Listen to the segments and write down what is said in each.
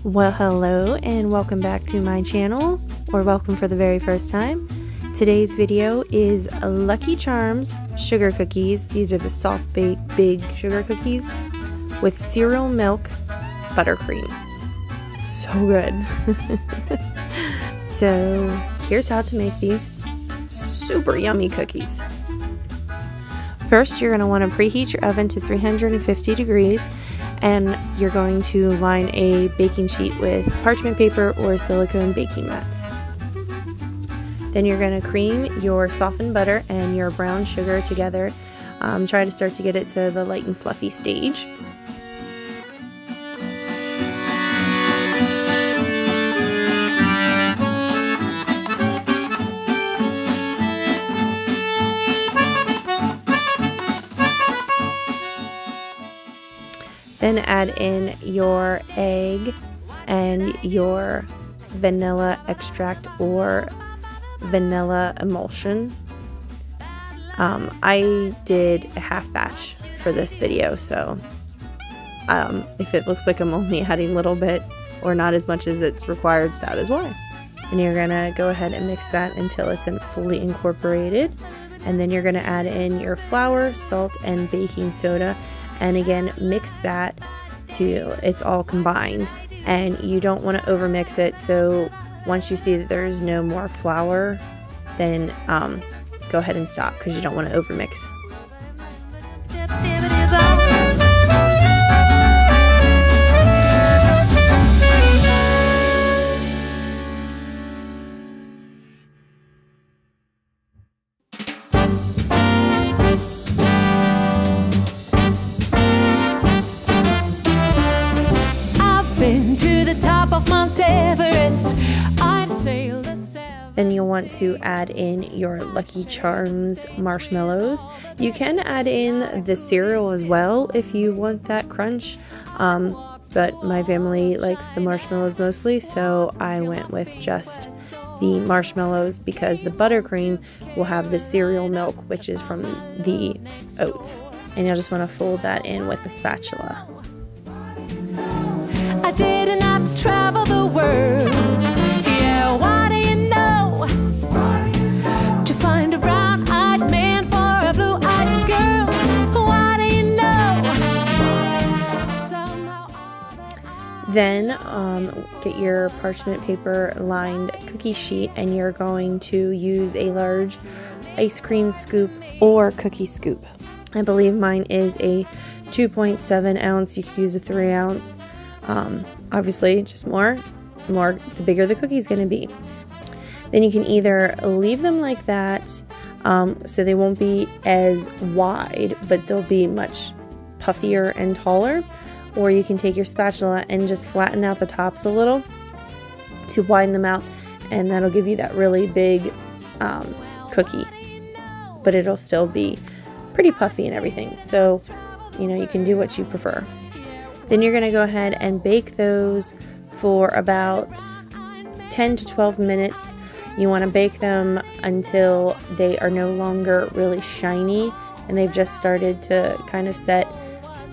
Well, hello and welcome back to my channel, or welcome for the very first time. Today's video is Lucky Charms sugar cookies. These are the soft bake big sugar cookies with cereal milk buttercream. So good. So here's how to make these super yummy cookies. First, you're going to want to preheat your oven to 350 degrees, and you're going to line a baking sheet with parchment paper or silicone baking mats. Then you're going to cream your softened butter and your brown sugar together. Try to start to get it to the light and fluffy stage. Then add in your egg and your vanilla extract or vanilla emulsion. I did a half batch for this video, so if it looks like I'm only adding a little bit or not as much as it's required, that is why. And you're gonna go ahead and mix that until it's fully incorporated. And then you're gonna add in your flour, salt, and baking soda. And again, mix that till it's all combined, and you don't want to overmix it. So once you see that there's no more flour, then go ahead and stop, because you don't want to overmix. Then you'll want to add in your Lucky Charms marshmallows. You can add in the cereal as well if you want that crunch, but my family likes the marshmallows mostly, so I went with just the marshmallows because the buttercream will have the cereal milk, which is from the oats. And you'll just want to fold that in with a spatula. I didn't have to travel the world. Yeah, why do you know? To find a brown-eyed man for a blue-eyed girl. Why do you know? Then get your parchment paper lined cookie sheet, and you're going to use a large ice cream scoop or cookie scoop. I believe mine is a 2.7 ounce. You could use a 3 ounce. Obviously, just more, the bigger the cookie's going to be. Then you can either leave them like that, so they won't be as wide, but they'll be much puffier and taller, or you can take your spatula and just flatten out the tops a little to widen them out, and that'll give you that really big cookie, but it'll still be pretty puffy and everything. So, you know, you can do what you prefer. Then you're going to go ahead and bake those for about 10 to 12 minutes. You want to bake them until they are no longer really shiny and they've just started to kind of set.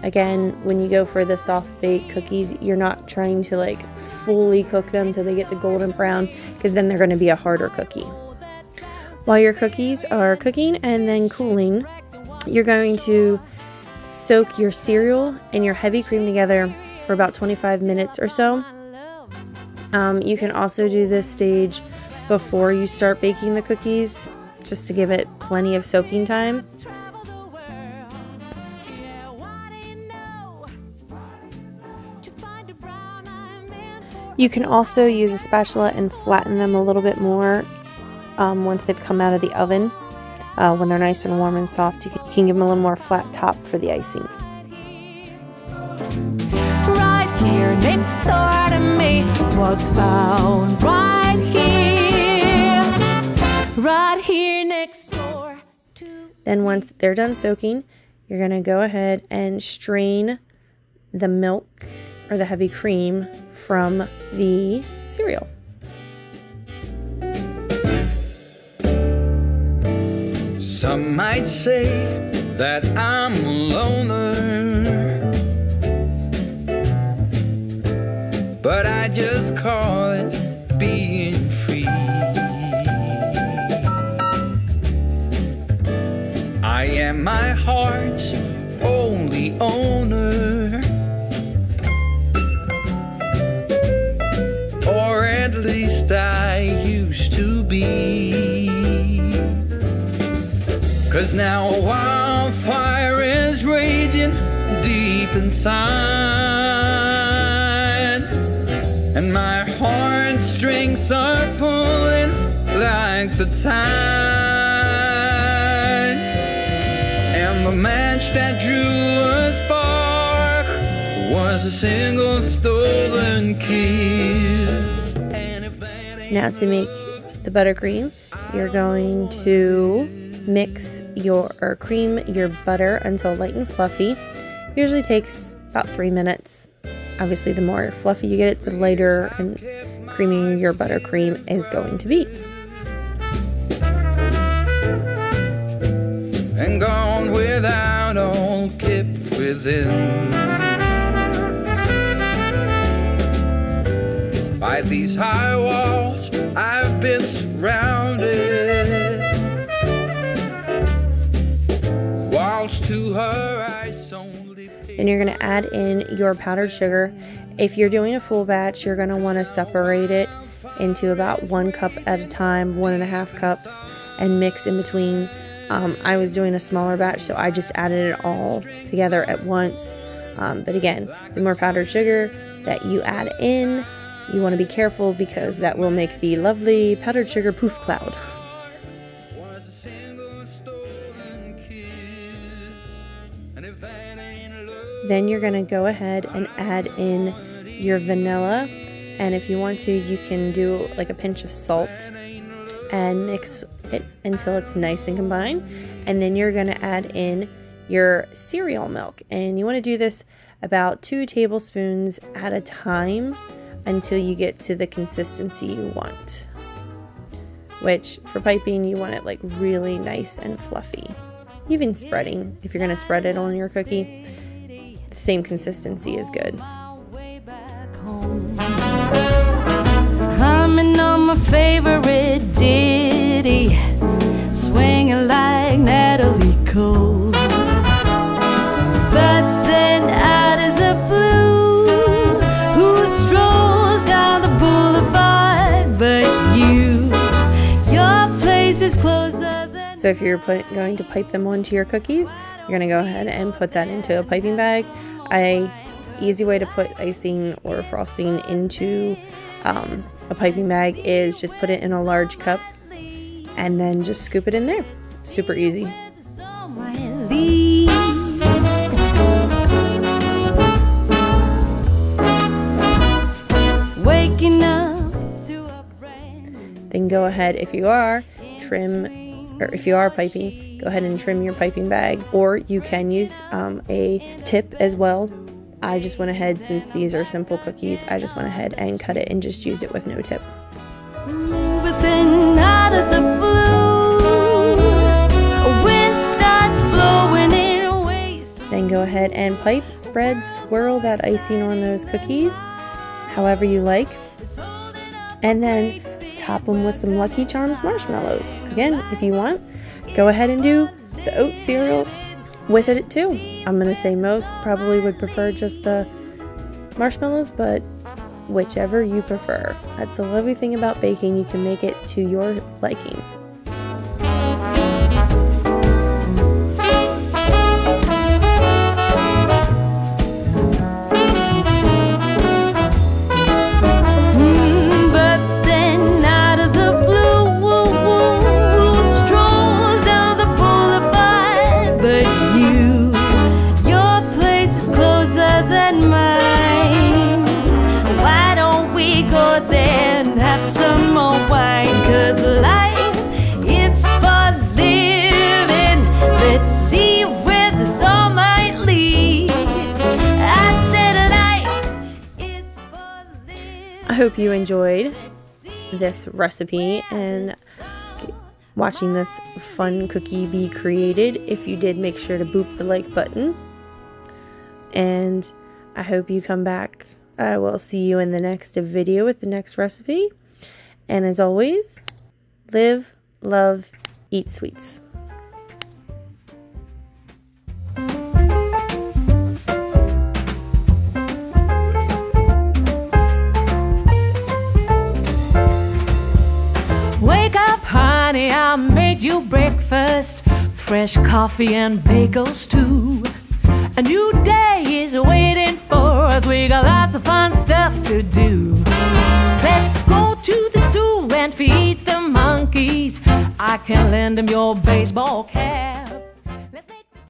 Again, when you go for the soft baked cookies, you're not trying to like fully cook them till they get the golden brown, because then they're going to be a harder cookie. While your cookies are cooking and then cooling, you're going to soak your cereal and your heavy cream together for about 25 minutes or so. You can also do this stage before you start baking the cookies, just to give it plenty of soaking time. You can also use a spatula and flatten them a little bit more once they've come out of the oven. When they're nice and warm and soft, you can give them a little more flat top for the icing. Right here next door to me was found right here next door to. Then once they're done soaking, you're going to go ahead and strain the milk or the heavy cream from the cereal. Some might say that I'm a loner. but I just call it being free. I am my heart's only owner, or at least I used to be. 'Cause now a wildfire is raging deep inside, and my heartstrings are pulling like the tide. And the match that drew a spark was a single stolen kiss. Now to make the buttercream, you're going to mix or cream your butter until light and fluffy. Usually takes about 3 minutes. Obviously, the more fluffy you get it, the lighter and creamier your buttercream is going to be. And gone without all kept within. By these high walls I've been surrounded. Walls to her eyes only. Then you're going to add in your powdered sugar. If you're doing a full batch, you're going to want to separate it into about 1 cup at a time, 1.5 cups, and mix in between. I was doing a smaller batch, so I just added it all together at once. But again, the more powdered sugar that you add in, you want to be careful because that will make the lovely powdered sugar poof cloud. Then you're going to go ahead and add in your vanilla, and if you want to, you can do like a pinch of salt and mix it until it's nice and combined. And then you're going to add in your cereal milk, and you want to do this about 2 tablespoons at a time until you get to the consistency you want, which for piping you want it like really nice and fluffy. Even spreading, if you're going to spread it on your cookie, the same consistency is good. Humming on my favorite ditty, swinging like Natalie Cole. But then out of the blue, who strolls down the boulevard but you? Your place is closer than. So if you're going to pipe them onto your cookies, you're going to go ahead and put that into a piping bag. Easy way to put icing or frosting into a piping bag is just put it in a large cup and then just scoop it in there. Super easy. Then go ahead, if you are piping, go ahead and trim your piping bag, or you can use a tip as well. I just went ahead, since these are simple cookies, I just went ahead and cut it and just used it with no tip. But then out of the blue, a wind starts blowing it away. Then go ahead and pipe, spread, swirl that icing on those cookies however you like, and then top them with some Lucky Charms marshmallows. Again, if you want, go ahead and do the oat cereal with it too. I'm gonna say most probably would prefer just the marshmallows, but whichever you prefer. That's the lovely thing about baking, you can make it to your liking. I hope you enjoyed this recipe and watching this fun cookie be created. If you did, make sure to boop the like button. And I hope you come back I will see you in the next video with the next recipe. And as always, live, love, eat sweets. Wake up, honey, I made you breakfast. Fresh coffee and bagels too. A new day is waiting for us. We got lots of fun stuff to do. Let's go to the zoo and feed the monkeys. I can lend them your baseball cap.